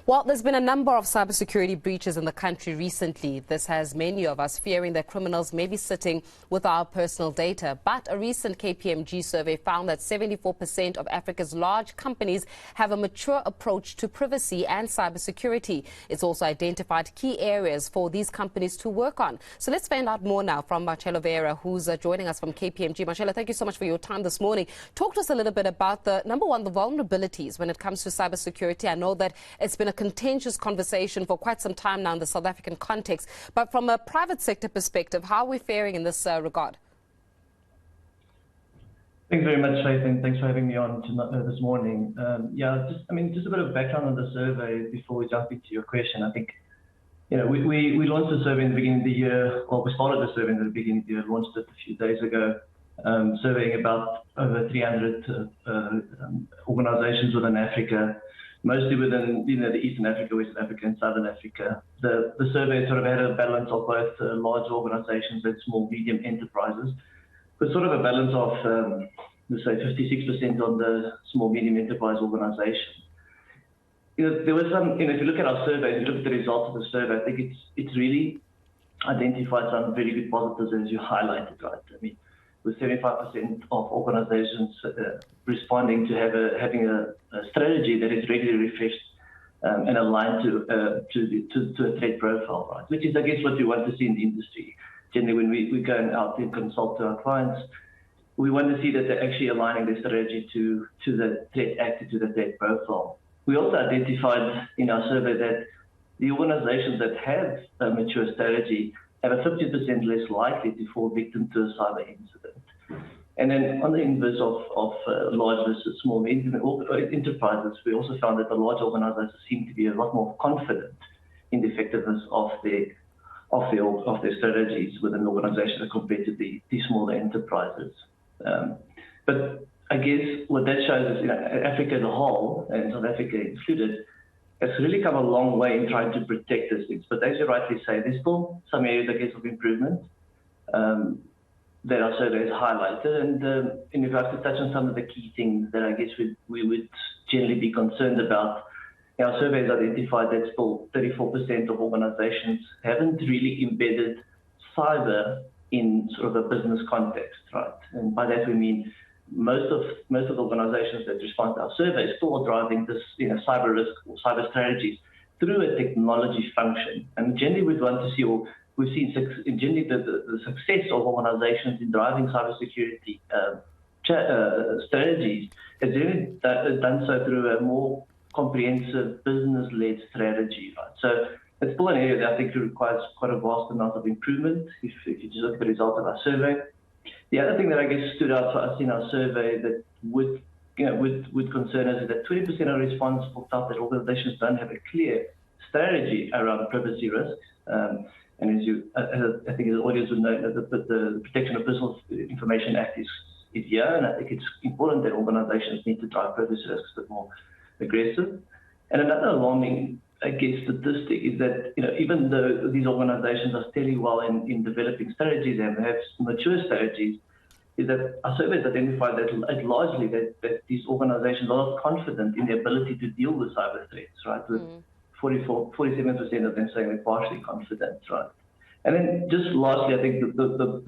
Well, there's been a number of cybersecurity breaches in the country recently. This has many of us fearing that criminals may be sitting with our personal data. But a recent KPMG survey found that 74% of Africa's large companies have a mature approach to privacy and cybersecurity. It's also identified key areas for these companies to work on. So let's find out more now from Marcelo Vieira, who's joining us from KPMG. Marcelo, thank you so much for your time this morning. Talk to us a little bit about the vulnerabilities when it comes to cybersecurity. I know that it's been a contentious conversation for quite some time now in the South African context. But from a private sector perspective, how are we faring in this regard? Thanks very much, Faith, and thanks for having me on this morning. Just a bit of background on the survey before we jump into your question. I think, we launched the survey in the beginning of the year. Well, we started the survey in the beginning of the year, launched it a few days ago, surveying about over 300 organizations within Africa, mostly within the Eastern Africa, Western Africa, and Southern Africa. The survey sort of had a balance of both large organizations and small, medium enterprises, with sort of a balance of, let's say, 56% on the small, medium enterprise organizations. There was some, if you look at our survey, if you look at the results of the survey, I think it's really identified some very good positives, as you highlighted, right? I mean, with 75% of organizations responding to having a strategy that is regularly refreshed and aligned to a threat profile, right? Which is, I guess, what we want to see in the industry. Generally, when we go out and consult to our clients, we want to see that they're actually aligning their strategy to the threat actor, to the threat profile. We also identified in our survey that the organizations that have a mature strategy have a 50% less likely to fall victim to a cyber incident. And then on the inverse of large versus small medium enterprises, we also found that the large organizations seem to be a lot more confident in the effectiveness of their strategies within the organization compared to the smaller enterprises. But I guess what that shows is, Africa as a whole, and South Africa included, has really come a long way in trying to protect these things. But as you rightly say, there's still some areas, I guess, of improvement that our survey has highlighted. And if I have to touch on some of the key things that I guess we would generally be concerned about, our survey has identified that still 34% of organizations haven't really embedded cyber in sort of a business context, right? And by that we mean most of the organizations that respond to our survey still are driving this, cyber risk or cyber strategies through a technology function. And generally we'd want to see, or we've seen generally the success of organizations in driving cybersecurity strategies has really done so through a more comprehensive business-led strategy, right? So it's still an area that I think requires quite a vast amount of improvement if you just look at the results of our survey. The other thing that I guess stood out for us in our survey that would concern us is that 20% of responses felt that organizations don't have a clear strategy around privacy risks. And I think the audience would know that the Protection of Personal Information Act is here, and I think it's important that organizations need to drive privacy risks a bit more aggressive. And another alarming, I guess, statistic is that, even though these organizations are steadily well in developing strategies and have mature strategies, is that our surveys identified that largely that these organizations are not confident in their ability to deal with cyber threats, right? With 47% of them saying they're partially confident, right? And then just lastly, I think the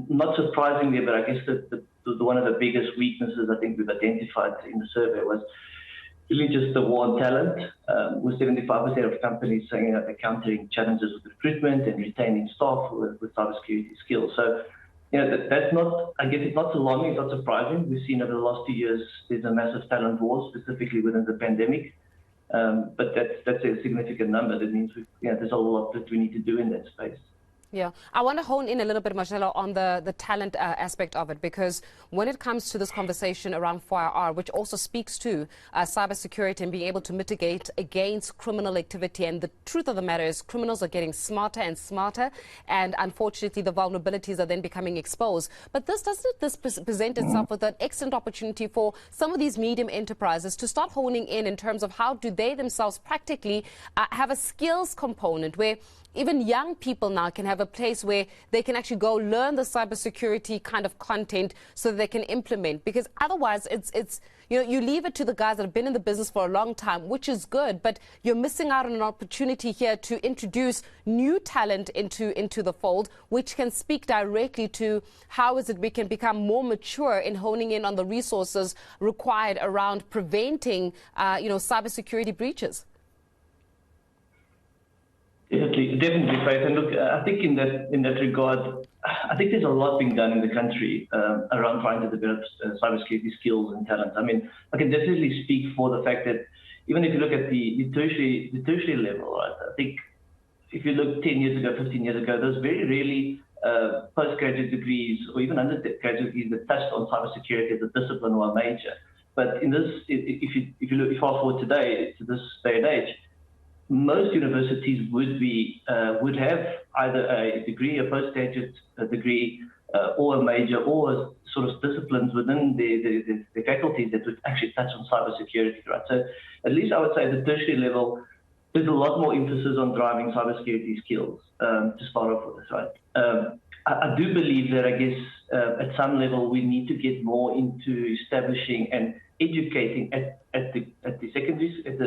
not surprisingly, but I guess the one of the biggest weaknesses I think we've identified in the survey was really just the war on talent, with 75% of companies saying that they're encountering challenges with recruitment and retaining staff with cybersecurity skills. So, that's not, I guess it's not alarming, it's not surprising. We've seen over the last 2 years, there's a massive talent war, specifically within the pandemic. But that's a significant number. That means there's a lot that we need to do in that space. Yeah, I want to hone in a little bit, Marcelo, on the talent aspect of it, because when it comes to this conversation around 4IR, which also speaks to cybersecurity and being able to mitigate against criminal activity, and the truth of the matter is criminals are getting smarter and smarter, and unfortunately the vulnerabilities are then becoming exposed. But doesn't this present itself with an excellent opportunity for some of these medium enterprises to start honing in terms of how do they themselves practically have a skills component where even young people now can have have a place where they can actually go learn the cybersecurity kind of content so that they can implement. Because otherwise, it's you leave it to the guys that have been in the business for a long time, which is good, but you're missing out on an opportunity here to introduce new talent into the fold, which can speak directly to how is it we can become more mature in honing in on the resources required around preventing, cybersecurity breaches. Definitely, Faith. And look, I think in that regard, I think there's a lot being done in the country around trying to develop cybersecurity skills and talent. I mean, I can definitely speak for the fact that even if you look at the tertiary level, right? I think if you look 10 years ago, 15 years ago, there was very rarely postgraduate degrees or even undergraduate degrees that touched on cybersecurity as a discipline or a major. But in this, if you fast forward today to this day and age, most universities would have either a degree, a postgraduate degree, or a major, or sort of disciplines within the faculties that would actually touch on cybersecurity, right? So at least I would say at the tertiary level, there's a lot more emphasis on driving cybersecurity skills to start off with this, right? I do believe that, I guess, at some level, we need to get more into establishing and educating at the secondary, at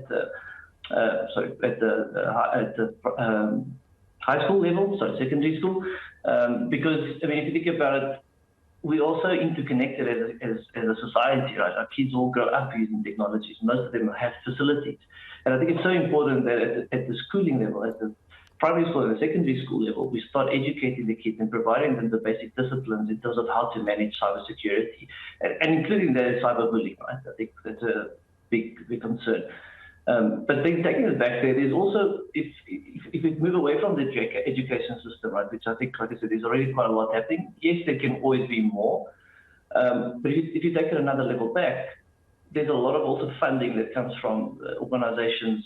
the high school level, secondary school, because I mean, if you think about it, we're also interconnected as a society, right? Our kids all grow up using technologies. Most of them have facilities, and I think it's so important that at the schooling level, at the primary school and the secondary school level, we start educating the kids and providing them the basic disciplines in terms of how to manage cybersecurity, and including the cyberbullying, right? I think that's a big concern. But then taking it back there's also, if we move away from the education system, right, which I think, like I said, there's already quite a lot happening. Yes, there can always be more. But if you take it another level back, there's a lot of also funding that comes from organizations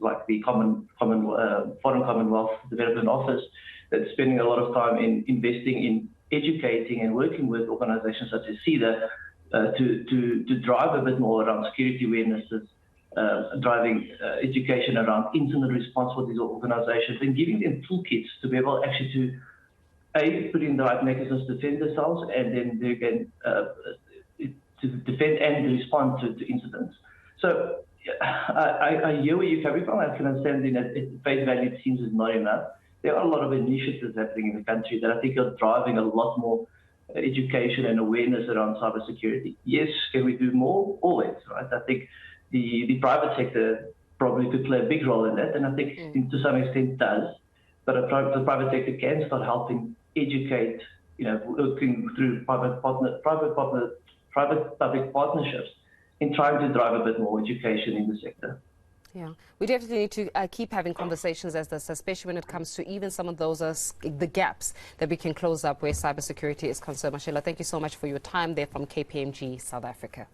like the Foreign Commonwealth Development Office that's spending a lot of time in investing in educating and working with organizations such as CEDA to drive a bit more around security awarenesses, driving education around incident response for these organizations and giving them toolkits to be able actually to put in the right mechanisms to defend themselves, and then they can to defend and respond to incidents. So I hear where you're coming from. I can understand that at face value it seems is not enough. There are a lot of initiatives happening in the country that I think are driving a lot more education and awareness around cybersecurity. Yes, can we do more? Always, right? I think the private sector probably could play a big role in that, and I think to some extent does. But the private sector can start helping educate, working through private-public partnerships in trying to drive a bit more education in the sector. Yeah, we definitely need to keep having conversations as this, especially when it comes to even some of those the gaps that we can close up where cybersecurity is concerned. Marcelo, thank you so much for your time there from KPMG, South Africa.